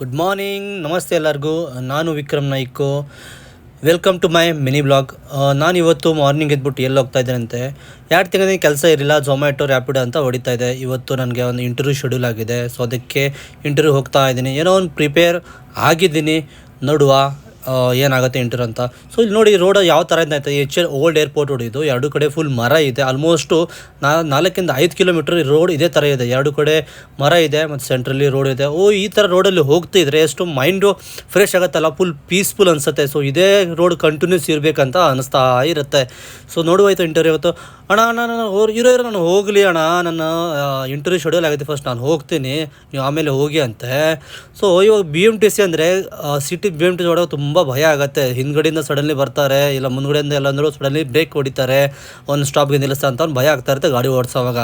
Good morning, ನಮಸ್ತೆ ಎಲ್ಲರಿಗೂ. ನಾನು Vikram Naik. Welcome to my mini blog. ನಾನು ಇವತ್ತು ಮಾರ್ನಿಂಗ್ ಎದ್ಬಿಟ್ಟು ಎಲ್ಲಿ ಹೋಗ್ತಾ ಇದ್ದೇನಂತೆ, 2 ತಿಂಗಳಿಂದ ಕೆಲಸ ಇರಲಿಲ್ಲ. ಝೊಮ್ಯಾಟೊ ರ್ಯಾಪಿಡೋ ಅಂತ ಹೊಡಿತಾ ಇದೆ. ಇವತ್ತು ನನಗೆ ಒಂದು ಇಂಟರ್ವ್ಯೂ ಶೆಡ್ಯೂಲ್ ಆಗಿದೆ. ಸೊ ಅದಕ್ಕೆ ಇಂಟರ್ವ್ಯೂ ಹೋಗ್ತಾ ಇದ್ದೀನಿ. ಏನೋ ಒಂದು ಪ್ರಿಪೇರ್ ಆಗಿದ್ದೀನಿ, ನೋಡುವ ಏನಾಗುತ್ತೆ ಇಂಟರ್ವ್ಯೂ ಅಂತ. ಸೊ ಇಲ್ಲಿ ನೋಡಿ, ರೋಡ್ ಯಾವ ಥರ ಇದೆ. ಓಲ್ಡ್ ಏರ್ಪೋರ್ಟ್ ರೋಡ್ ಇದು. 2 ಕಡೆ ಫುಲ್ ಮರ ಇದೆ. ಆಲ್ಮೋಸ್ಟು 4-5 ಕಿಲೋಮೀಟ್ರ್ ರೋಡ್ ಇದೇ ಥರ ಇದೆ. 2 ಕಡೆ ಮರ ಇದೆ ಮತ್ತು ಸೆಂಟ್ರಲ್ಲಿ ರೋಡ್ ಇದೆ. ಈ ಥರ ರೋಡಲ್ಲಿ ಹೋಗ್ತಿದ್ರೆ ಎಷ್ಟು ಮೈಂಡು ಫ್ರೆಶ್ ಆಗುತ್ತಲ್ಲ, ಫುಲ್ ಪೀಸ್ಫುಲ್ ಅನಿಸುತ್ತೆ. ಸೊ ಇದೇ ರೋಡ್ ಕಂಟಿನ್ಯೂಸ್ ಇರಬೇಕಂತ ಅನಿಸ್ತಾ ಇರುತ್ತೆ. ಸೊ ನೋಡುವಾಯ್ತು ಇಂಟರ್ವ್ಯೂ ಇವತ್ತು. ಅಣ್ಣ ನಾನು ನಾನು ಹೋಗಲಿ ಅಣ್ಣ, ನನ್ನ ಇಂಟರ್ವ್ಯೂ ಶೆಡ್ಯೂಲ್ ಆಗುತ್ತೆ, ಫಸ್ಟ್ ನಾನು ಹೋಗ್ತೀನಿ, ನೀವು ಆಮೇಲೆ ಹೋಗಿ ಅಂತೆ. ಸೊ ಇವಾಗ BMTC ಅಂದರೆ ಸಿಟಿ BMTC ಹೊಡೋದು ತುಂಬ ಭಯ ಆಗುತ್ತೆ. ಹಿಂದ್ಗಡೆಯಿಂದ ಸಡನ್ಲಿ ಬರ್ತಾರೆ, ಇಲ್ಲ ಮುಂದ್ಗಡೆಯಿಂದ ಎಲ್ಲಂದರೂ ಸಡನ್ಲಿ ಬ್ರೇಕ್ ಹೊಡಿತಾರೆ, ಒಂದು ಸ್ಟಾಪ್ಗೆ ನಿಲ್ಲಿಸ್ತಾ ಅಂತ ಭಯ ಆಗ್ತಾ ಇರುತ್ತೆ ಗಾಡಿ ಓಡಿಸೋವಾಗ.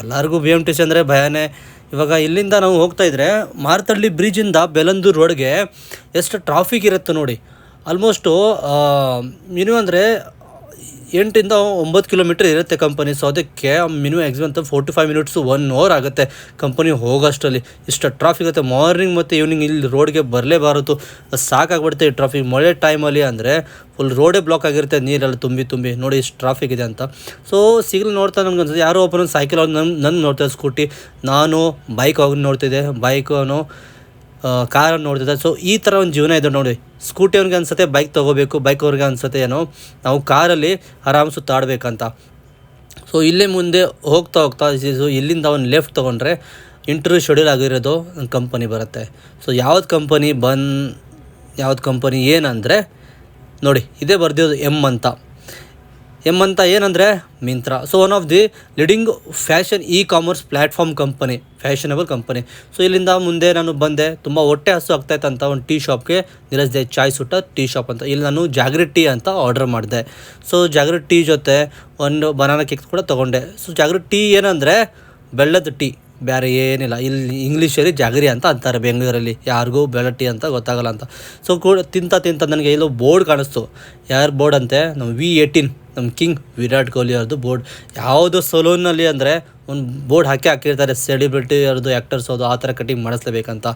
ಎಲ್ಲರಿಗೂ BMTC ಅಂದರೆ ಭಯನೇ. ಇವಾಗ ಇಲ್ಲಿಂದ ನಾವು ಹೋಗ್ತಾಯಿದ್ರೆ ಮಾರ್ತಳ್ಳಿ ಬ್ರಿಡ್ಜಿಂದ ಬೆಲಂದೂರು ರೋಡ್ಗೆ ಎಷ್ಟು ಟ್ರಾಫಿಕ್ ಇರುತ್ತೆ ನೋಡಿ. ಆಲ್ಮೋಸ್ಟು ಮಿನಿಮಮ್ ಅಂದರೆ 8-9 ಕಿಲೋಮೀಟ್ರ್ ಇರುತ್ತೆ ಕಂಪನಿ. ಸೊ ಅದಕ್ಕೆ ಮಿನಿಮಮ್ ಎಕ್ಸಾಮ್ 45 ಮಿನಿಟ್ಸು 1 ಅವರ್ ಆಗುತ್ತೆ ಕಂಪನಿ ಹೋಗೋಷ್ಟರಲ್ಲಿ. ಇಷ್ಟು ಟ್ರಾಫಿಕ್ ಆಗುತ್ತೆ. ಮಾರ್ನಿಂಗ್ ಮತ್ತು ಈವ್ನಿಂಗ್ ಇಲ್ಲಿ ರೋಡ್ಗೆ ಬರಲೇಬಾರದು, ಸಾಕಾಗ್ಬಿಡುತ್ತೆ ಈ ಟ್ರಾಫಿಕ್. ಮಳೆ ಟೈಮಲ್ಲಿ ಅಂದರೆ ಫುಲ್ ರೋಡೇ ಬ್ಲಾಕ್ ಆಗಿರುತ್ತೆ, ನೀರೆಲ್ಲ ತುಂಬಿ ನೋಡಿ ಇಷ್ಟು ಟ್ರಾಫಿಕ್ ಇದೆ ಅಂತ. ಸೊ ಸಿಗ್ಲು ನೋಡ್ತಾ ನಮ್ಗೆ ಅನ್ಸುತ್ತೆ, ಯಾರೋ ಒಬ್ಬರು ಸೈಕಲ್ ಅವ್ರು ನನ್ನ ನೋಡ್ತಾರೆ, ಸ್ಕೂಟಿ, ನಾನು ಬೈಕ್ ಹೋಗಿ ನೋಡ್ತಿದ್ದೆ, ಬೈಕವನು ಕಾರನ್ನು ನೋಡ್ತಿದ್ದೆ. ಸೊ ಈ ಥರ ಒಂದು ಜೀವನ ಇದೆ ನೋಡಿ. ಸ್ಕೂಟಿ ಅವ್ರಿಗೆ ಅನ್ಸುತ್ತೆ ಬೈಕ್ ತೊಗೋಬೇಕು, ಬೈಕ್ ಅವ್ರಿಗೆ ಅನ್ಸುತ್ತೆ ಏನೋ ನಾವು ಕಾರಲ್ಲಿ ಆರಾಮ್ ಸುತ್ತಾಡಬೇಕಂತ. ಸೊ ಇಲ್ಲೇ ಮುಂದೆ ಹೋಗ್ತಾ ಇಲ್ಲಿಂದ ಒಂದು ಲೆಫ್ಟ್ ತೊಗೊಂಡ್ರೆ ಇಂಟರ್ವ್ಯೂ ಶೆಡ್ಯೂಲ್ ಆಗಿರೋದು ಕಂಪನಿ ಬರುತ್ತೆ. ಸೊ ಯಾವ್ದು ಕಂಪನಿ ಏನಂದರೆ ನೋಡಿ, ಇದೇ ಬರ್ದಿರೋದು ಎಮ್ ಅಂತ ಏನಂದರೆ Myntra. So one of the leading fashion commerce platform company, fashionable company. So ಇಲ್ಲಿಂದ ಮುಂದೆ ನಾನು ಬಂದೆ, ತುಂಬ ಹೊಟ್ಟೆ ಹಸು ಆಗ್ತಾಯಿತ್ತಂತ ಒಂದು ಟೀ ಶಾಪ್ಗೆ ನಿಲ್ಲಿಸಿದೆ. ಚಾಯ್ ಸುಟ್ಟ ಟೀ ಶಾಪ್ ಅಂತ. ಇಲ್ಲಿ ನಾನು ಜಾಗರಿ ಟೀ ಅಂತ ಆರ್ಡರ್ ಮಾಡಿದೆ. ಸೊ ಜಾಗರಿ ಟೀ ಜೊತೆ ಒಂದು ಬನಾನಾ ಕೇಕ್ ಕೂಡ ತೊಗೊಂಡೆ. ಸೊ ಜಾಗರಿ ಟೀ ಏನಂದರೆ ಬೆಲ್ಲದ ಟೀ, ಬೇರೆ ಏನಿಲ್ಲ. ಇಲ್ಲಿ ಇಂಗ್ಲೀಷಲ್ಲಿ ಜಾಗರಿ ಅಂತ ಅಂತಾರೆ, ಬೆಂಗಳೂರಲ್ಲಿ ಯಾರಿಗೂ ಬೆಲ್ಲ ಟೀ ಅಂತ ಗೊತ್ತಾಗಲ್ಲ ಅಂತ. ಸೊ ತಿಂತ ನನಗೆ ಎಲ್ಲೋ ಬೋರ್ಡ್ ಕಾಣಿಸ್ತು. ಯಾರು ಬೋರ್ಡ್ ಅಂತೆ, ನಮ್ಮ V18 ನಮ್ಮ ಕಿಂಗ್ ವಿರಾಟ್ ಕೊಹ್ಲಿ ಅವ್ರದ್ದು ಬೋರ್ಡ್. ಯಾವುದೋ ಸಲೂನಲ್ಲಿ ಅಂದರೆ ಒಂದು ಬೋರ್ಡ್ ಹಾಕಿರ್ತಾರೆ, ಸೆಲೆಬ್ರಿಟಿ ಅವ್ರದ್ದು, ಆ್ಯಕ್ಟರ್ಸ್ ಅದು, ಆ ಥರ ಕಟಿಂಗ್ ಮಾಡಿಸ್ಲೇಬೇಕಂತ.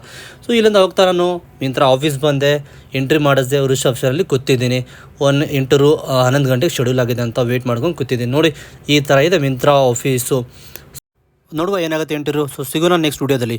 ಸೊ ಇಲ್ಲಿಂದ ಹೋಗ್ತಾ ನಾನು ಮಿಂತ್ರಾ ಆಫೀಸ್ ಬಂದೆ, ಎಂಟ್ರಿ ಮಾಡಿಸ್ದೆ, ರಿಸೆಪ್ಷನಲ್ಲಿ ಕೂತಿದ್ದೀನಿ. ಒಂದು ಇಂಟರ್ವ್ಯೂ 11 ಗಂಟೆಗೆ ಶೆಡ್ಯೂಲ್ ಆಗಿದೆ ಅಂತ ವೆಯ್ಟ್ ಮಾಡ್ಕೊಂಡು ಕೂತಿದ್ದೀನಿ. ನೋಡಿ ಈ ಥರ ಇದೆ ಮಿಂತ್ರಾ ಆಫೀಸು. ನೋಡುವ ಏನಾಗುತ್ತೆ ಇಂಟರ್ವ್ಯೂ. ಸೊ ಸಿಗೋಣ ನೆಕ್ಸ್ಟ್ ವಿಡಿಯೋದಲ್ಲಿ.